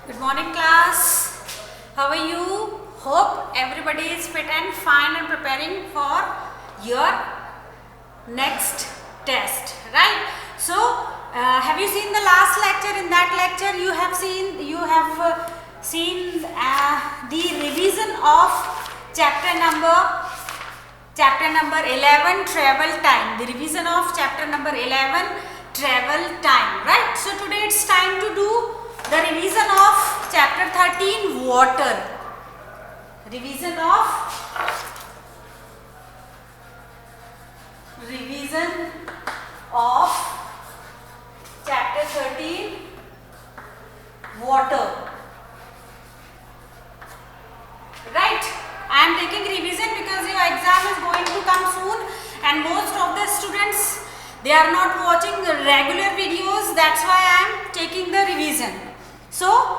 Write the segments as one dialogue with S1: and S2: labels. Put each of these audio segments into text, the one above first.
S1: Good morning, class. How are you? Hope everybody is fit and fine and preparing for your next test, right? So, have you seen the last lecture? In that lecture, you have seen the revision of chapter number 11, travel time. The revision of chapter number 11, travel time, right? So today it's time to do the revision of chapter 13, water. Revision of chapter 13, water. Right? I am taking revision because your exam is going to come soon and most of the students, they are not watching regular videos. That's why I am taking the revision. So,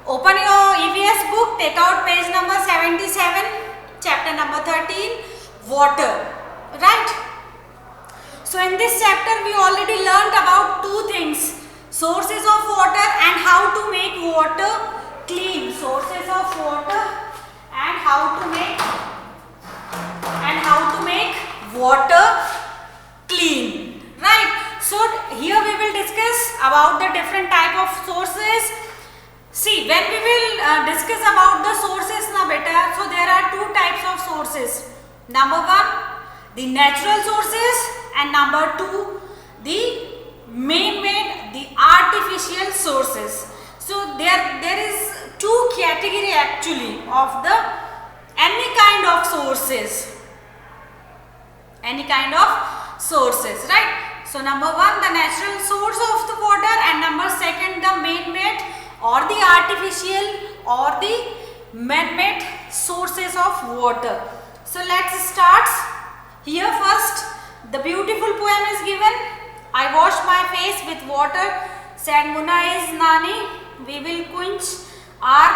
S1: open your EVS book, take out page number 77, chapter number 13, water. Right? So, in this chapter, we already learnt about two things, sources of water and how to make water clean. Sources of water and how to make water clean. Right? So, here we will discuss about the different type of sources. See, when we will discuss about the sources now beta, so there are two types of sources. Number one, the natural sources, and number two, the man-made, the artificial sources. So there is two category actually of the any kind of sources, right? So number one, the natural source of the water, and number second, the man-made or the artificial or the man-made sources of water. So let's start. Here first, the beautiful poem is given. I wash my face with water, said Muna is Nani. We will quench our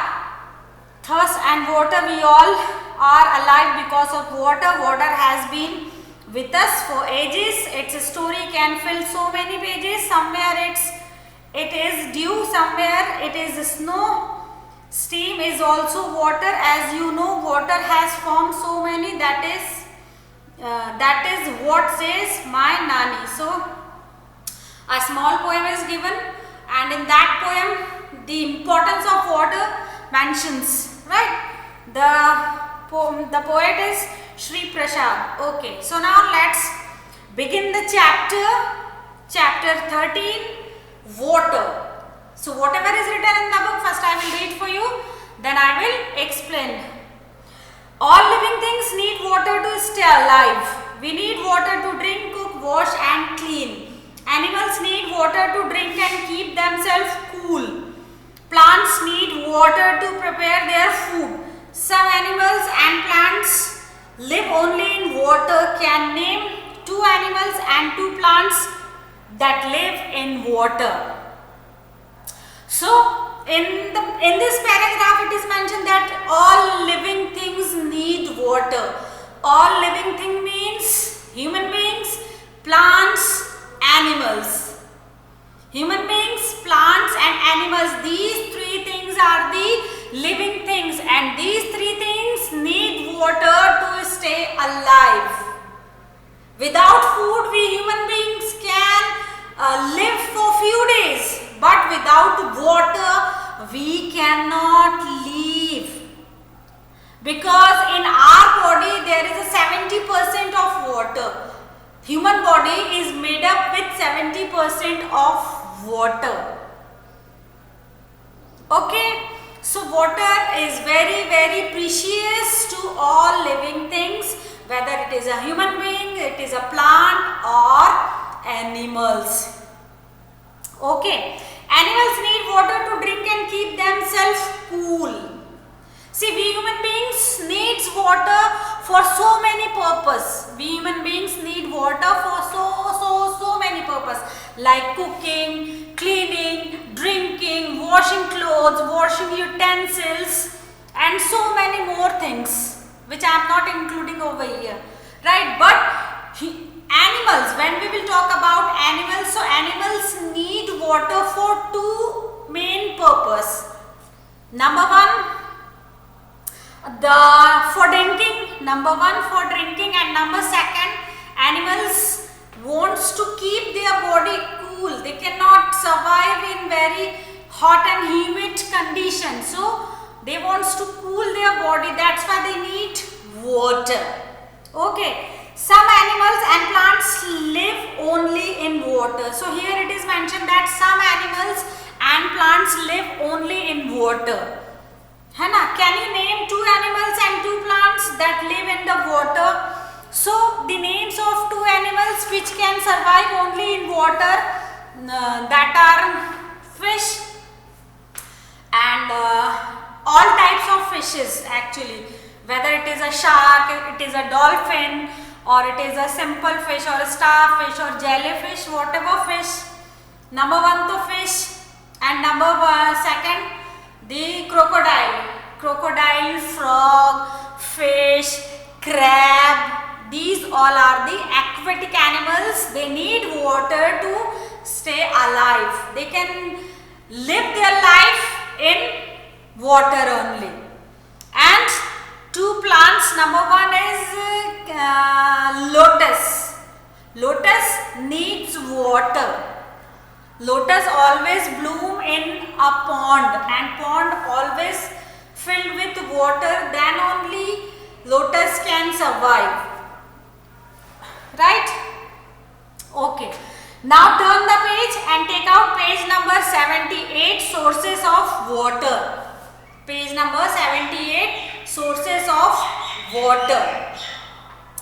S1: thirst and water. We all are alive because of water. Water has been with us for ages. Its story can fill so many pages. Somewhere it is dew, somewhere it is snow. Steam is also water. As you know, water has formed so many. That is what says my Nani. So, a small poem is given, and in that poem, the importance of water mentions. Right? The poet is Sri Prasad. Okay. So now let's begin the chapter 13. Water. So whatever is written in the book, first I will read for you, then I will explain. All living things need water to stay alive. We need water to drink, cook, wash and clean. Animals need water to drink and keep themselves cool. Plants need water to prepare their food. Some animals and plants live only in water. Can name two animals and two plants that live in water. So in this paragraph it is mentioned that all living things need water. All living thing means human beings, plants, animals. Human beings, plants and animals, these three things are the living things, and these three things need water to stay alive. Without food, we human beings can live for few days, but without water we cannot live, because in our body there is a 70% of water. Human body is made up with 70% of water. Okay, so water is very, very precious to all living things, whether it is a human being, it is a plant or animals. Okay, animals need water to drink and keep themselves cool. See, we human beings needs water for so many purposes. We human beings need water for so many purposes, like cooking, cleaning, drinking, washing clothes, washing utensils and so many more things which I am not including over here, right? But animals, when we will talk about animals, so animals need water for two main purpose. Number one, the for drinking. Number one for drinking, and number second, animals wants to keep their body cool. They cannot survive in very hot and humid conditions, so they wants to cool their body. That's why they need water. Okay, some animals and plants live only in water. So here it is mentioned that some animals and plants live only in water. है ना? Can you name 2 animals and 2 plants that live in the water? So the names of 2 animals which can survive only in water, that are fish and all types of fishes actually, whether it is a shark, it is a dolphin, or it is a simple fish or a starfish or jellyfish, whatever fish. Number one to fish, and number second the crocodile, frog, fish, crab. These all are the aquatic animals. They need water to stay alive. They can live their life in water only. And 2 plants, number one is lotus. Lotus needs water. Lotus always bloom in a pond, and pond always filled with water. Then only lotus can survive. Right? Okay. Now turn the page and take out page number 78, sources of water. Page number 78, sources of water.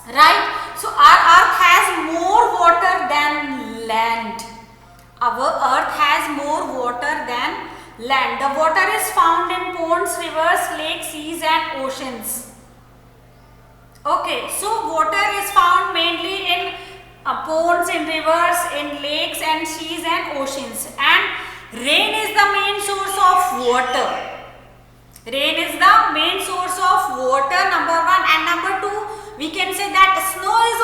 S1: Right? So our earth has more water than land. Our earth has more water than land. The water is found in ponds, rivers, lakes, seas and oceans. Okay, so water is found mainly in ponds, in rivers, in lakes and seas and oceans. And rain is the main source of water. Rain is the main source of water, number one. And number two, we can say that snow is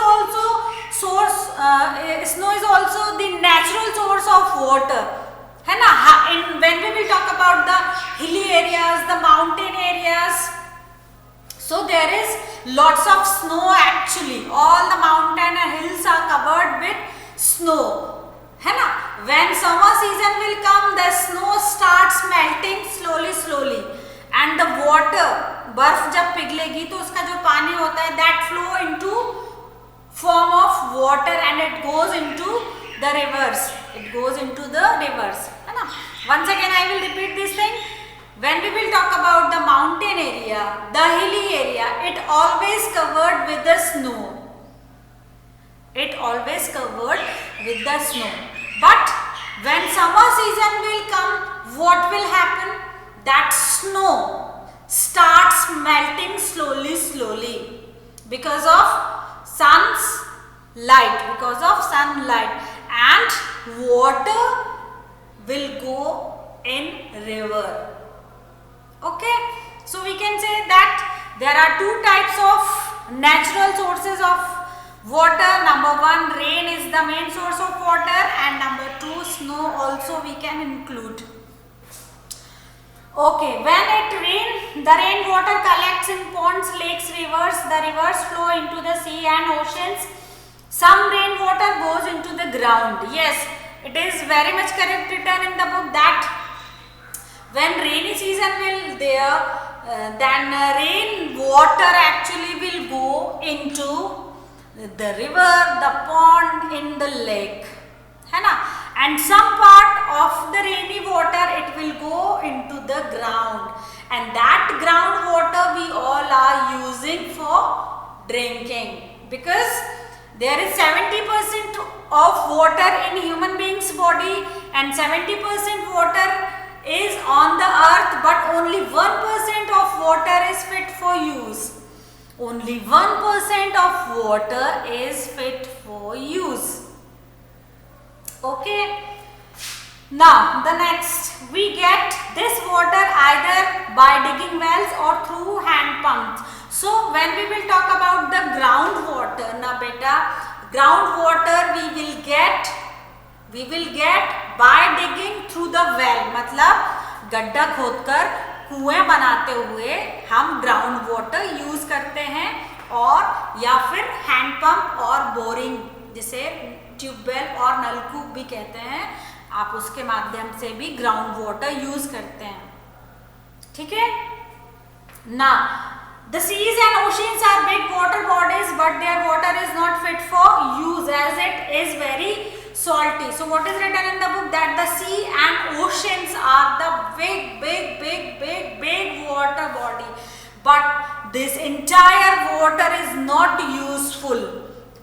S1: also the natural source of water. है ना? When we will talk about the hilly areas, the mountain areas, so there is lots of snow actually. All the mountain and hills are covered with snow. है ना? When summer season will come, the snow starts melting slowly. And the water, बर्फ जब पिघलेगी तो उसका जो पानी होता है, that flow into form of water and it goes into the rivers. It goes into the rivers. है ना? Once again I will repeat this thing. When we will talk about the mountain area, the hilly area, it always covered with the snow. It always covered with the snow. But when summer season will come, what will happen? That snow starts melting slowly because of sun's light, and water will go in river. Okay, so we can say that there are 2 types of natural sources of water. Number one, rain is the main source of water, and number 2, snow also we can include. Okay, when it rains, the rainwater collects in ponds, lakes, rivers. The rivers flow into the sea and oceans. Some rainwater goes into the ground. Yes, it is very much correct written in the book that when rainy season will there, then rainwater actually will go into the river, the pond, in the lake. है ना? And some part of the rainy water it will go into the ground, and that groundwater we all are using for drinking, because there is 70% of water in human beings body and 70% water is on the earth, but only 1% of water is fit for use. Only 1% of water is fit for use. Okay. Now the next, we get this water either by digging wells or through hand pumps. So when we will talk about the groundwater, na beta, groundwater we will get by digging through the well, मतलब गड्ढा खोदकर कुएं बनाते हुए हम ground water use करते हैं, और या फिर हैंडपंप और बोरिंग, जिसे ट्यूबवेल और नलकूप भी कहते हैं, आप उसके माध्यम से भी ग्राउंड वाटर यूज करते हैं। ठीक है ना। The seas and oceans are big water bodies, but their water is not fit for use as it is very salty. So what is written in the book? That the sea and oceans are the big water body, but this entire water is not useful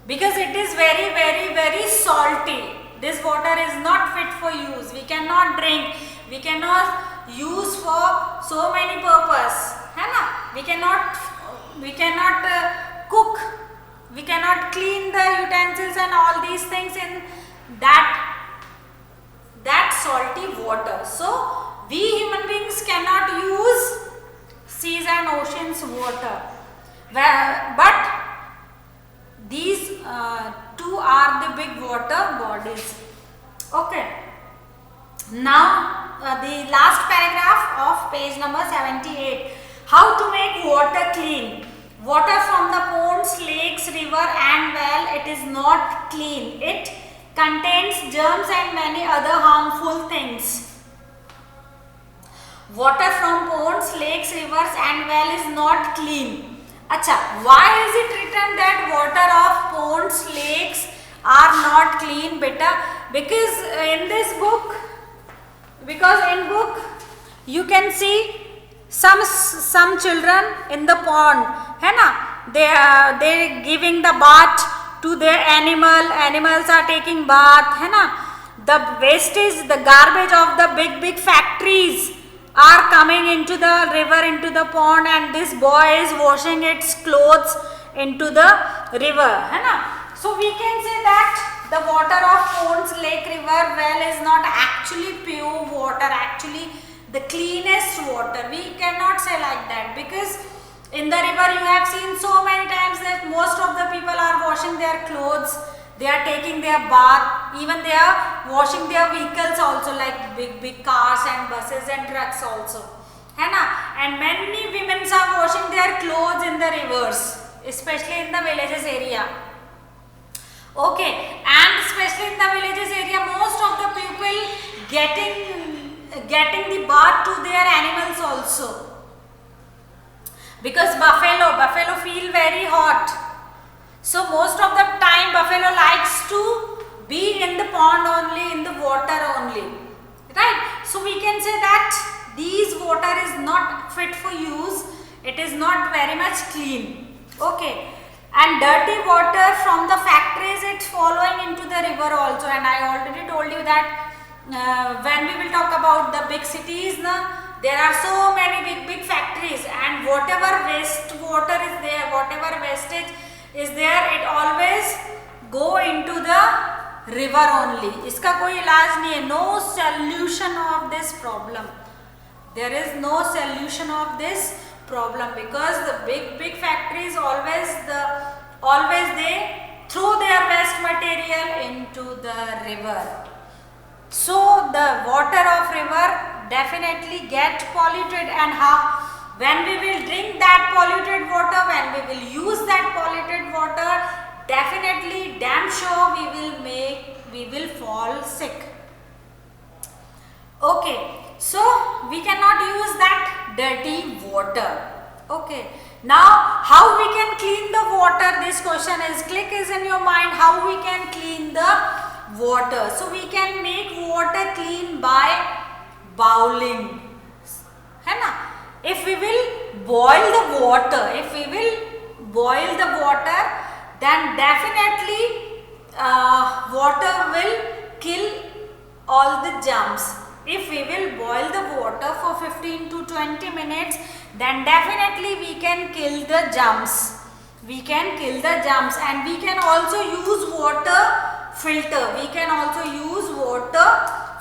S1: because it is very salty. This water is not fit for use. We cannot drink, we cannot use for so many purpose, है ना। We cannot cook, we cannot clean the utensils and all these things in that salty water. So we human beings cannot use seas and oceans water, but these two are the big water bodies. Okay, now the last paragraph of page number 78. How to make water clean? Water from the ponds, lakes, river and well, it is not clean. It contains germs and many other harmful things. Water from ponds, lakes, rivers and well is not clean. Acha, why is it written that water of ponds, lakes are not clean, beta? Because in this book, in book you can see some children in the pond, है ना, they giving the bath to their animals are taking bath, है ना। The wastage, the garbage of the big factories are coming into the river, into the pond, and this boy is washing its clothes into the river, है ना। So we can say that the water of ponds, lake, river, well is not actually pure water, actually the cleanest water. We cannot say like that, because in the river you have seen so many times that most of the people are washing their clothes, they are taking their bath, even they are washing their vehicles also, like big cars and buses and trucks also, है ना। And many women are washing their clothes in the rivers, especially in the villages area. Okay, and especially in the villages area, most of the people getting the bath to their animals also, because buffalo feel very hot, so most of the time buffalo likes to be in the pond only, in the water only, right? So we can say that these water is not fit for use, it is not very much clean. Okay, and dirty water from the factories, it's following into the river also, and I already told you that when we will talk about the big cities, there are so many big factories, and whatever waste water is there, whatever wastage is there, it always go into the river only. इसका कोई इलाज नहीं है, no solution of this problem. There is no solution of this problem, because the big factories always they throw their waste material into the river. So the water of river definitely get polluted, and how when we will drink that polluted water, when we will use that polluted water, definitely damn sure we will fall sick. Okay, so we cannot use that dirty water. Okay, now how we can clean the water? This question is in your mind, how we can clean the water. So we can make water clean by boiling, है ना। If we will boil the water, then definitely water will kill all the germs. If we will boil the water for 15 to 20 minutes, then definitely we can kill the germs. And we can also use water filter.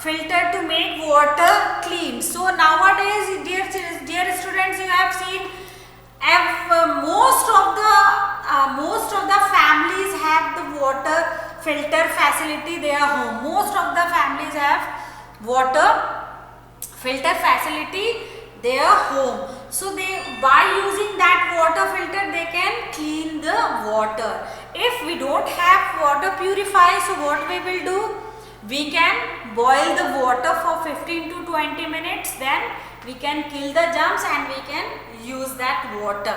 S1: To make water clean. So nowadays, dear students, you have seen most of the families have the water filter facility their home. Most of the families have water filter facility their home. So they, by using that water filter, they can clean the water. If we don't have water purifier, so what we will do? We can boil the water for 15 to 20 minutes, then we can kill the germs and we can use that water.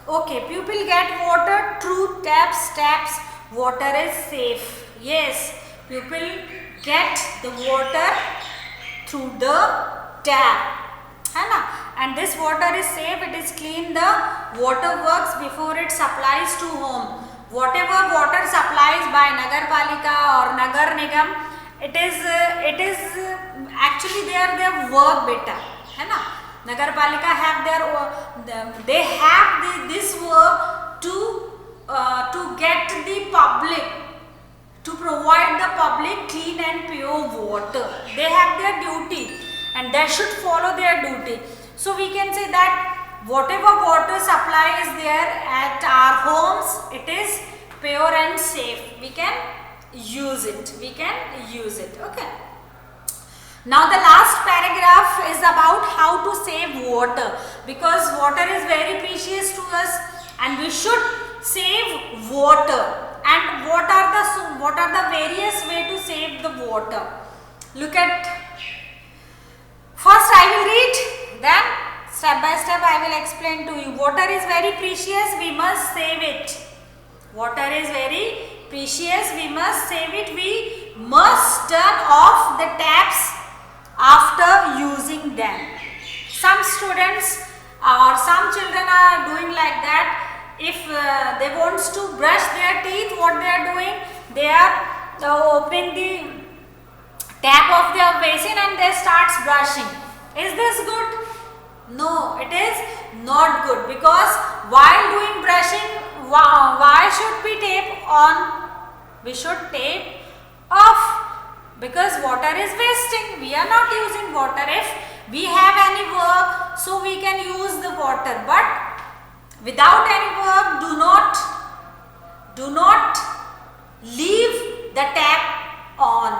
S1: Okay, people get water through taps. Water is safe. Yes, people get the water through the tap. And this water is safe, it is clean. The water works before it supplies to home. Whatever water supplies by Nagar Palika or Nagar Nigam, it is actually their work beta, है ना. Nagar Palika have they have this work to get the public, to provide the public clean and pure water. They have their duty and they should follow their duty. So we can say that whatever water supply is there at our homes, it is pure and safe. We can use it. Okay. Now the last paragraph is about how to save water, because water is very precious to us and we should save water. And what are the various way to save the water? Look at, first I will read, then step by step I will explain to you. Water is very precious, we must save it. Water is very precious, we must save it. We must turn off the taps after using them. Some students or some children are doing like that. If they want to brush their teeth, what they are doing? They are opening the tap of their basin and they start brushing. Is this good? No, it is not good, because while doing brushing, why should we tape on? We should tape off, because water is wasting. We are not using water. If we have any work, so we can use the water, but without any work, do not leave the tap on.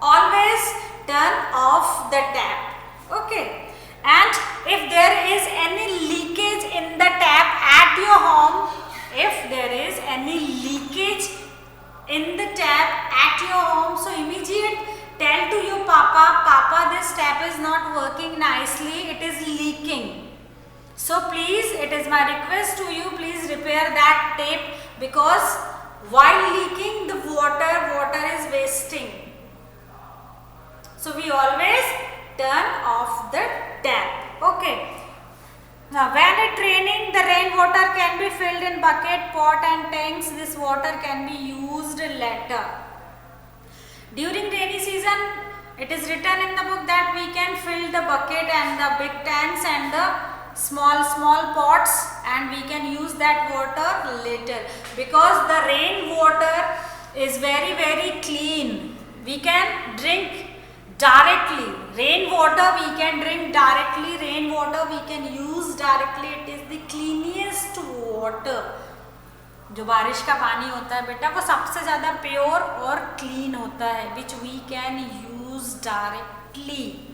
S1: Always turn off the tap. Okay. And if there is any leakage in the tap at your home, if there is any leakage in the tap at your home, so immediate tell to your Papa, this tap is not working nicely, it is leaking. So please, it is my request to you, please repair that tape, because while leaking the water is wasting. So we always turn off the tap. Okay. Now when it raining, the rainwater can be filled in bucket, pot and tanks. This water can be used later. During rainy season, it is written in the book that we can fill the bucket and the big tanks and the small pots, and we can use that water later, because the rainwater is very clean. We can drink directly. Rainwater we can drink directly. Rainwater we can use directly. It is the cleanest water. जो बारिश का पानी होता है बेटा, वो सबसे ज़्यादा प्योर और क्लीन होता है, which we can use directly.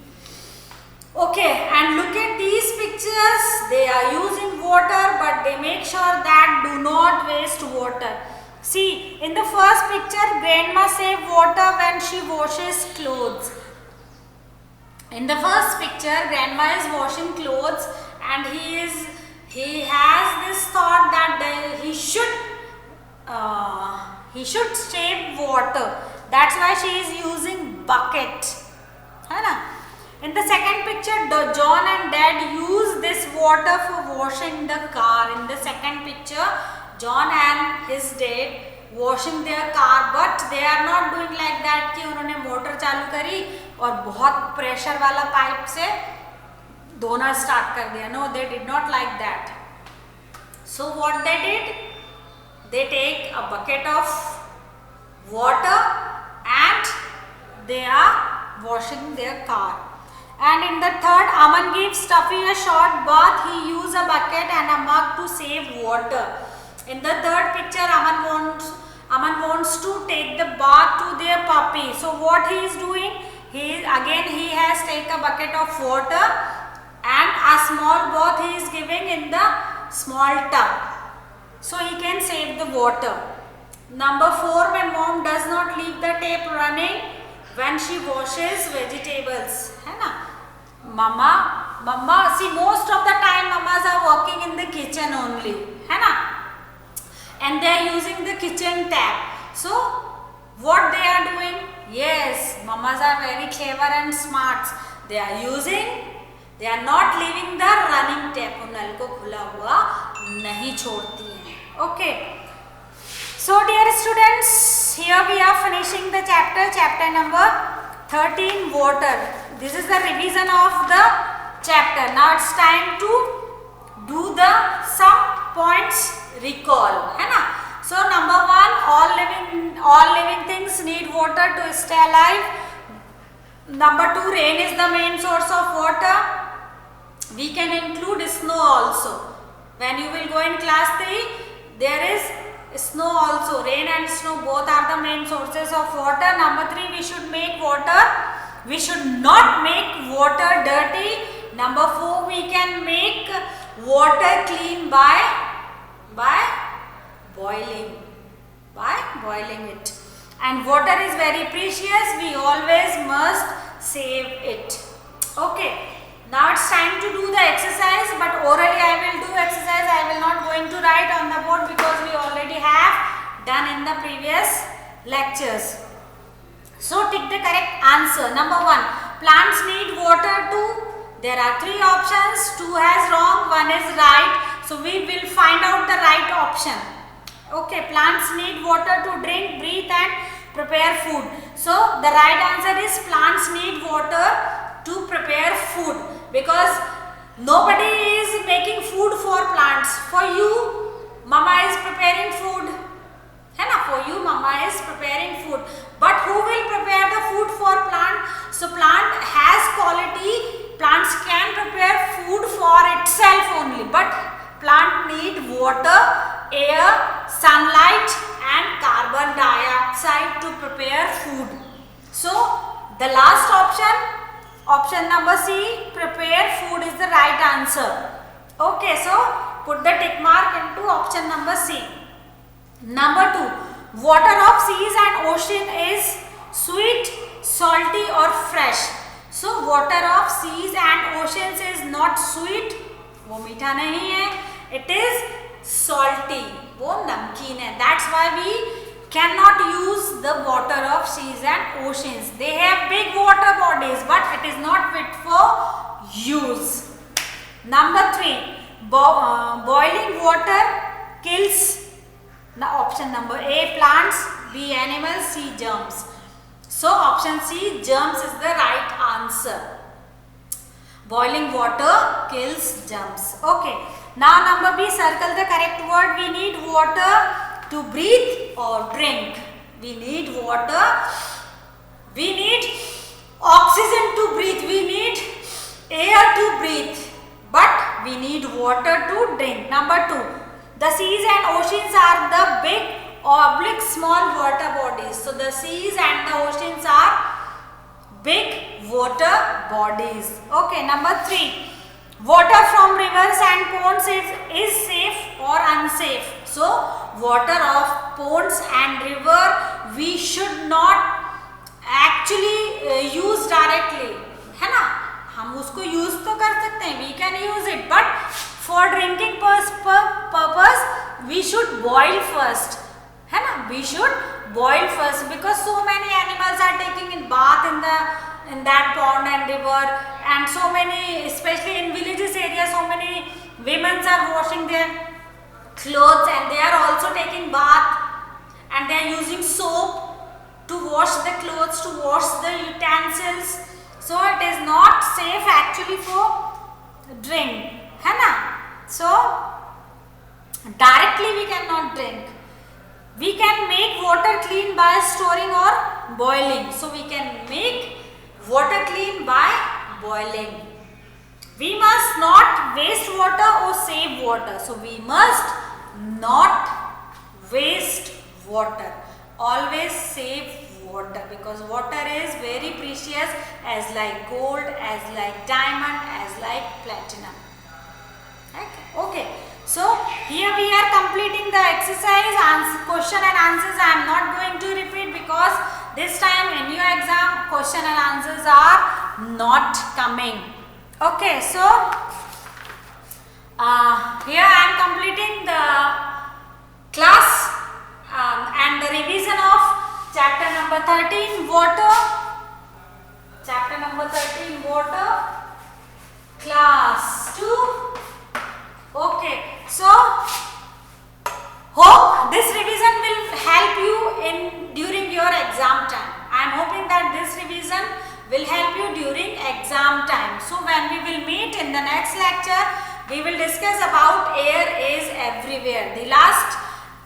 S1: Okay, and look at these pictures. They are using water, but they make sure that do not waste water. See, in the first picture, grandma save water when she washes clothes. In the first picture, grandma is washing clothes, and he has this thought that he should save water. That's why she is using bucket. है ना? In the second picture, John and Dad use this water for washing the car. In the second picture, John and his dad washing their car, but they are not doing like that कि उन्होंने motor चालू करी और बहुत pressure वाला pipe से धोना start कर दिया. No, they did not like that. So what they did? They take a bucket of water and they are washing their car. And in the third, Aman gives Stuffy a short bath. He used a bucket and a mug to save water. In the third picture, Aman wants to take the bath to their puppy. So what he is doing? He has taken a bucket of water and a small tub, so he can save the water. Number 4, my mom does not leave the tap running when she washes vegetables, है ना. Mama, see, most of the time mamas are working in the kitchen only, है ना, and they are using the kitchen tap. So what they are doing? Yes, mamas are very clever and smart. They are not leaving the running tap. नल को खुला हुआ नहीं छोड़ती हैं. Okay. So dear students, here we are finishing the chapter number 13, water. This is the revision of the chapter. Now it's time to do the some points recall, है ना. So number 1, all living things need water to stay alive. Number 2, rain is the main source of water. We can include snow also. When you will go in class 3, there is snow also. Rain and snow both are the main sources of water. Number 3, we should not make water dirty. Number 4, we can make water clean by boiling it. And water is very precious. We always must save it. Okay. Now it's time to do the exercise, but orally I will do exercise. I will not going to write on the board because we already have done in the previous lectures. So tick the correct answer. Number 1, plants need water too. There are 3 options. 2 has wrong, 1 is right. So we will find out the right option. Okay, plants need water to drink, breathe and prepare food. So the right answer is plants need water to prepare food, because nobody is making food for plants. For you, mama is preparing food, है ना. For you, mama is preparing food. But who will prepare the food for plant? So plant has quality. Plants can prepare food for itself only, but plant need water, air, sunlight and carbon dioxide to prepare food. So the last option number C, prepare food, is the right answer. Okay, so put the tick mark into option number C. Number 2, water of seas and ocean is sweet, salty or fresh. So water of seas and oceans is not sweet, वो मीठा नहीं है, it is salty, वो नमकीन है. That's why we cannot use the water of seas and oceans. They have big water bodies, but it is not fit for use. Number 3, boiling water kills. Now option number A, plants, B, animals, C, germs. So option C, germs, is the right answer. Boiling water kills germs. Okay. Now number B, circle the correct word. We need water to breathe or drink. We need water. We need oxygen to breathe. We need air to breathe. But we need water to drink. Number 2, the seas and oceans are the big oblique small water bodies. So the seas and the oceans are big water bodies. Okay. Number 3, water from rivers and ponds is safe or unsafe. So water of ponds and river we should not actually use directly, है ना. हम उसको use तो कर सकते हैं, we can use it, but for drinking purpose we should boil first, है ना. We should boil first, because so many animals are taking in bath in that pond and river, and so many, especially in villages area, so many women are washing their clothes and they are also taking bath, and they are using soap to wash the clothes, to wash the utensils. So it is not safe actually for drink, है ना. So directly we cannot drink. We can make water clean by storing or boiling. So we can make water clean by boiling. We must not waste water or save water. So we must not waste water. Always save water, because water is very precious, as like gold, as like diamond, as like platinum. Okay. So here we are completing the exercise, question and answers I am not going to repeat because this time in your exam question and answers are not coming. Okay, so here I am completing the class and the revision of chapter number 13 water, chapter number 13 water, class 2. Okay, so hope this revision will help you in during your exam time. I am hoping that this revision will help you during exam time. So when we will meet in the next lecture, we will discuss about air is everywhere, the last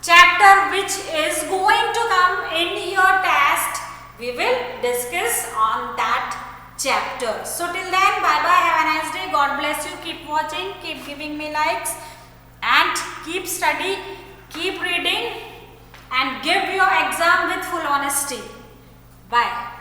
S1: chapter which is going to come in your test. We will discuss on that chapter. So till then, bye bye, have a nice day, God bless you, keep watching, keep giving me likes and keep study, keep reading and give your exam with full honesty. Bye.